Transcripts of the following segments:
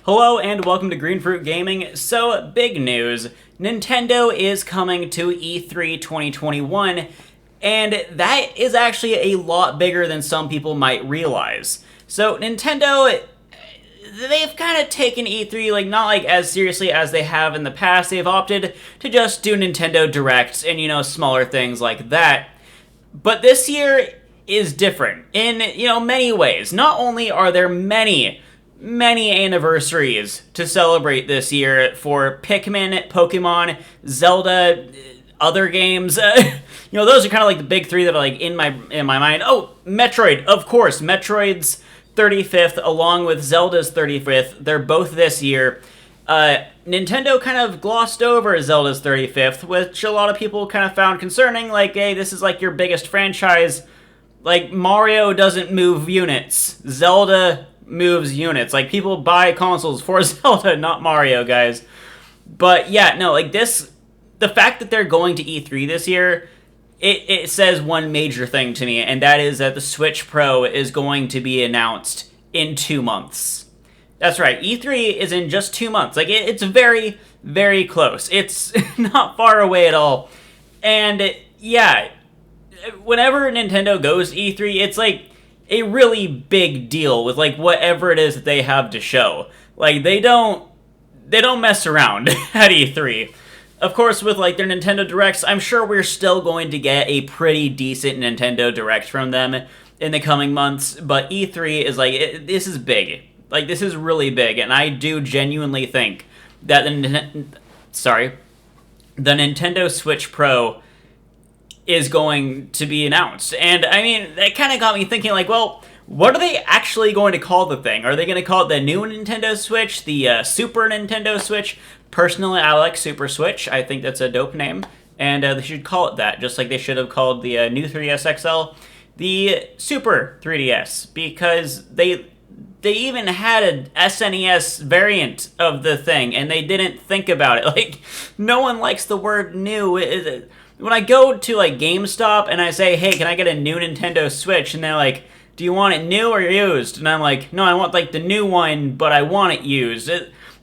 Hello and welcome to Greenfruit Gaming. So, big news. Nintendo is coming to E3 2021, and that is actually a lot bigger than some people might realize. So, Nintendo, they've kind of taken E3 not as seriously as they have in the past. They've opted to just do Nintendo Directs and smaller things like that. But this year is different in many ways. Not only are there many anniversaries to celebrate this year for Pikmin, Pokemon, Zelda, other games. Those are kind of like the big three that are in my mind. Oh, Metroid, of course. Metroid's 35th, along with Zelda's 35th. They're both this year. Nintendo kind of glossed over Zelda's 35th, which a lot of people kind of found concerning. Hey, this is your biggest franchise. Mario doesn't move units. Zelda moves units. People buy consoles for Zelda, not Mario, guys. But yeah, no, the fact that they're going to E3 this year, it says one major thing to me, and that is that the Switch Pro is going to be announced in 2 months. That's right, E3 is in just 2 months. It's very, very close. It's not far away at all. And yeah, whenever Nintendo goes to E3, it's a really big deal with whatever it is that they have to show. They don't mess around at E3. Of course, with their Nintendo Directs, I'm sure we're still going to get a pretty decent Nintendo Direct from them in the coming months, but E3 is this is big. This is really big, and I do genuinely think that the Nintendo Switch Pro is going to be announced. And I mean, that kind of got me thinking well, what are they actually going to call the thing? Are they going to call it the new Nintendo Switch, the Super Nintendo Switch? Personally, I like Super Switch. I think that's a dope name, and they should call it that, just like they should have called the new 3DS XL the Super 3DS, because they even had an SNES variant of the thing, and they didn't think about it. No one likes the word new. When I go to GameStop and I say, hey, can I get a new Nintendo Switch? And they're like, do you want it new or used? And I'm like, no, I want the new one, but I want it used.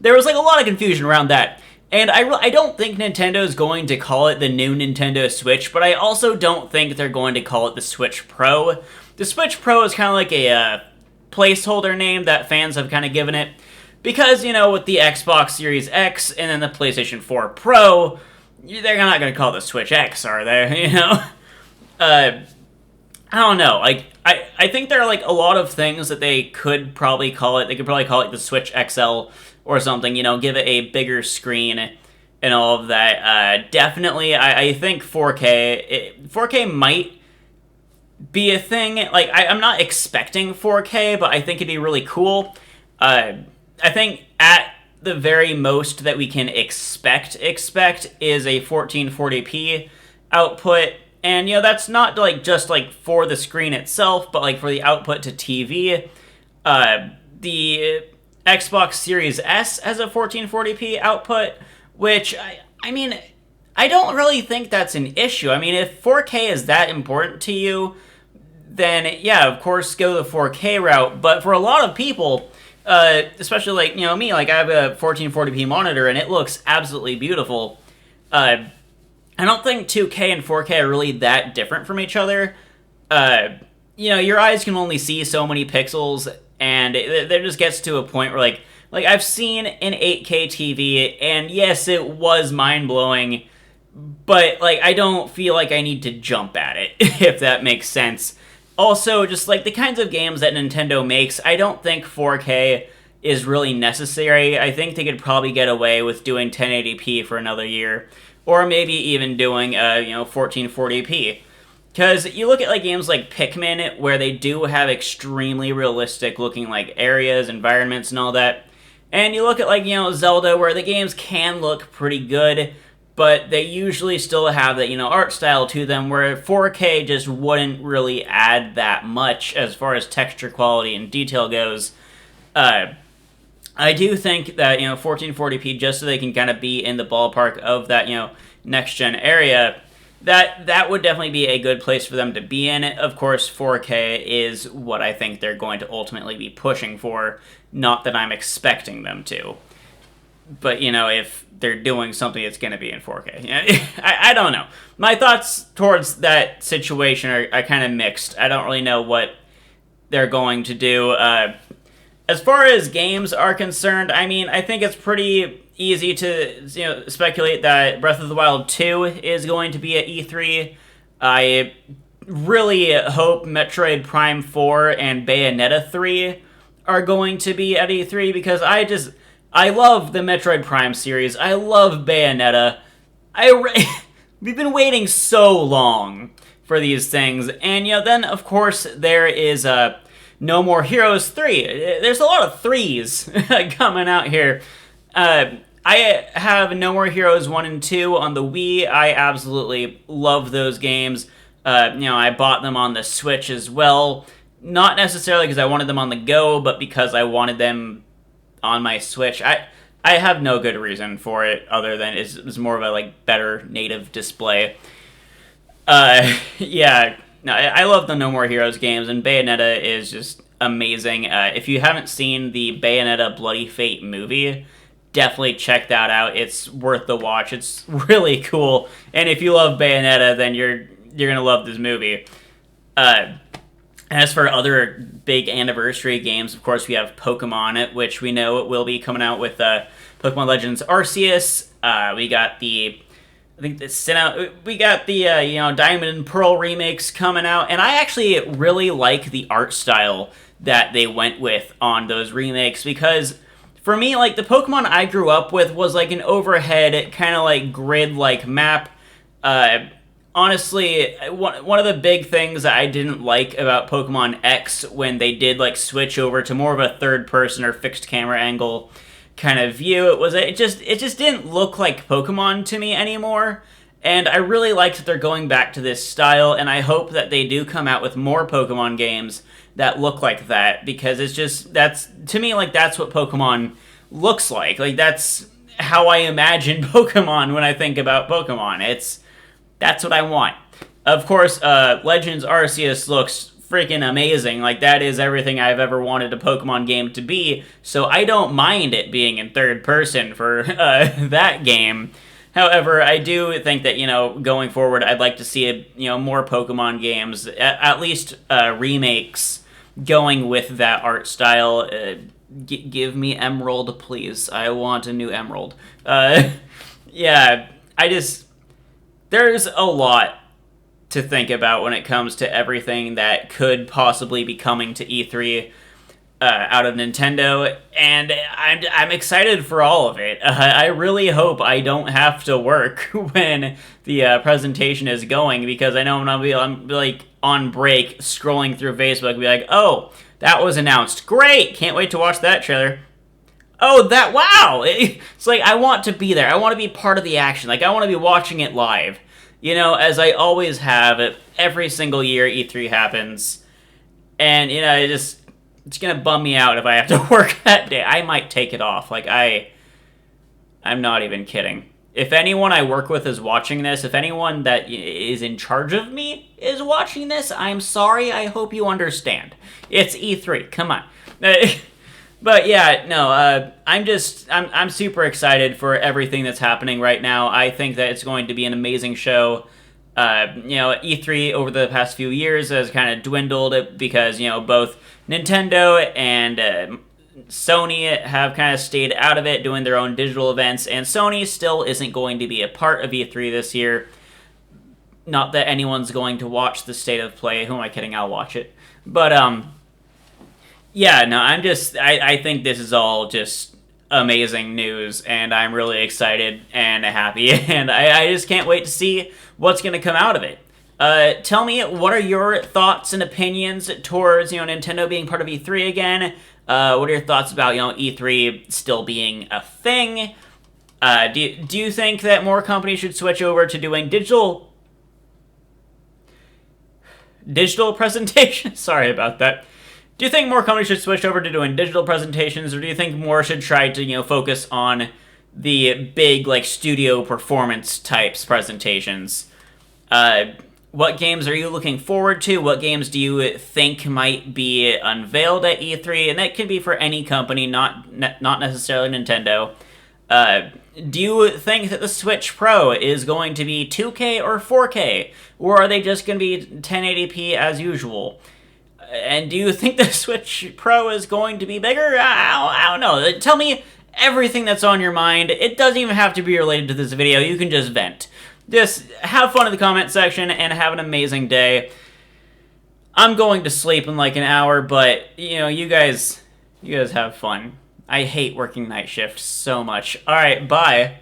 There was a lot of confusion around that. And I don't think Nintendo is going to call it the new Nintendo Switch, but I also don't think they're going to call it the Switch Pro. The Switch Pro is kind of a placeholder name that fans have kind of given it. Because, with the Xbox Series X and then the PlayStation 4 Pro, they're not going to call it the Switch X, are they? I don't know. I think there are a lot of things that they could probably call it. They could probably call it the Switch XL or something, give it a bigger screen and all of that. Definitely, I think 4K. 4K might be a thing. I'm not expecting 4K, but I think it'd be really cool. I think at the very most that we can expect is a 1440p output, and that's not just for the screen itself, but for the output to TV. The Xbox Series S has a 1440p output, which I mean, I don't really think that's an issue. I mean, if 4K is that important to you, then yeah, of course go the 4K route. But for a lot of people, especially me, I have a 1440p monitor and it looks absolutely beautiful. I don't think 2K and 4K are really that different from each other. Your eyes can only see so many pixels, and there just gets to a point where I've seen an 8K TV, and yes, it was mind-blowing, but I don't feel I need to jump at it, if that makes sense. Also, just the kinds of games that Nintendo makes, I don't think 4K is really necessary. I think they could probably get away with doing 1080p for another year, or maybe even doing 1440p. Because you look at games like Pikmin, where they do have extremely realistic looking areas, environments, and all that. And you look at Zelda, where the games can look pretty good, but they usually still have that art style to them, where 4K just wouldn't really add that much as far as texture quality and detail goes. I do think that 1440p, just so they can kind of be in the ballpark of that next gen area, that would definitely be a good place for them to be in. Of course, 4K is what I think they're going to ultimately be pushing for, not that I'm expecting them to. But, if they're doing something, it's going to be in 4K. I don't know. My thoughts towards that situation are kind of mixed. I don't really know what they're going to do. As far as games are concerned, I think it's pretty easy to speculate that Breath of the Wild 2 is going to be at E3. I really hope Metroid Prime 4 and Bayonetta 3 are going to be at E3 because I love the Metroid Prime series. I love Bayonetta. We've been waiting so long for these things. And, then, of course, there is No More Heroes 3. There's a lot of threes coming out here. I have No More Heroes 1 and 2 on the Wii. I absolutely love those games. I bought them on the Switch as well. Not necessarily because I wanted them on the go, but because I wanted them on my Switch. I have no good reason for it other than it's more of a better native display. Yeah, no, I love the No More Heroes games, and Bayonetta is just amazing. If you haven't seen the Bayonetta Bloody Fate movie, definitely check that out. It's worth the watch. It's really cool, and if you love Bayonetta, then you're gonna love this movie. As for other big anniversary games, of course, we have Pokemon, which we know will be coming out with Pokemon Legends Arceus. We got the Diamond and Pearl remakes coming out, and I actually really like the art style that they went with on those remakes because for me, the Pokemon I grew up with was an overhead kind of grid map. Honestly, one of the big things that I didn't like about Pokemon X when they did switch over to more of a third person or fixed camera angle kind of view, it just didn't look like Pokemon to me anymore. And I really like that they're going back to this style, and I hope that they do come out with more Pokemon games that look like that, because that's to me that's what Pokemon looks like. That's how I imagine Pokemon when I think about Pokemon. That's what I want. Of course, Legends Arceus looks freaking amazing. That is everything I've ever wanted a Pokemon game to be, so I don't mind it being in third person for that game. However, I do think that, going forward, I'd like to see, more Pokemon games, at least remakes, going with that art style. Give me Emerald, please. I want a new Emerald. Yeah, there's a lot to think about when it comes to everything that could possibly be coming to E3 out of Nintendo, and I'm excited for all of it. I really hope I don't have to work when the presentation is going, because I know I'm on break scrolling through Facebook and be like, oh, that was announced. Great! Can't wait to watch that trailer. Oh, wow! It's I want to be there. I want to be part of the action. I want to be watching it live. As I always have, every single year E3 happens. And, it's going to bum me out if I have to work that day. I might take it off. I'm not even kidding. If anyone I work with is watching this, if anyone that is in charge of me is watching this, I'm sorry. I hope you understand. It's E3. Come on. But yeah, no, I'm super excited for everything that's happening right now. I think that it's going to be an amazing show. E3 over the past few years has kind of dwindled because, both Nintendo and Sony have kind of stayed out of it, doing their own digital events, and Sony still isn't going to be a part of E3 this year. Not that anyone's going to watch the State of Play. Who am I kidding? I'll watch it. But, yeah, no, I think this is all just amazing news, and I'm really excited and happy, and I just can't wait to see what's going to come out of it. Tell me, what are your thoughts and opinions towards, Nintendo being part of E3 again? What are your thoughts about, E3 still being a thing? Do you think that more companies should switch over to doing digital presentations? Sorry about that. Do you think more companies should switch over to doing digital presentations, or do you think more should try to, focus on the big, studio performance types presentations? What games are you looking forward to? What games do you think might be unveiled at E3? And that can be for any company, not necessarily Nintendo. Do you think that the Switch Pro is going to be 2K or 4K? Or are they just going to be 1080p as usual? And do you think the Switch Pro is going to be bigger? I don't know. Tell me everything that's on your mind. It doesn't even have to be related to this video. You can just vent. Just have fun in the comment section and have an amazing day. I'm going to sleep in like an hour, but you guys have fun. I hate working night shift so much. All right, bye.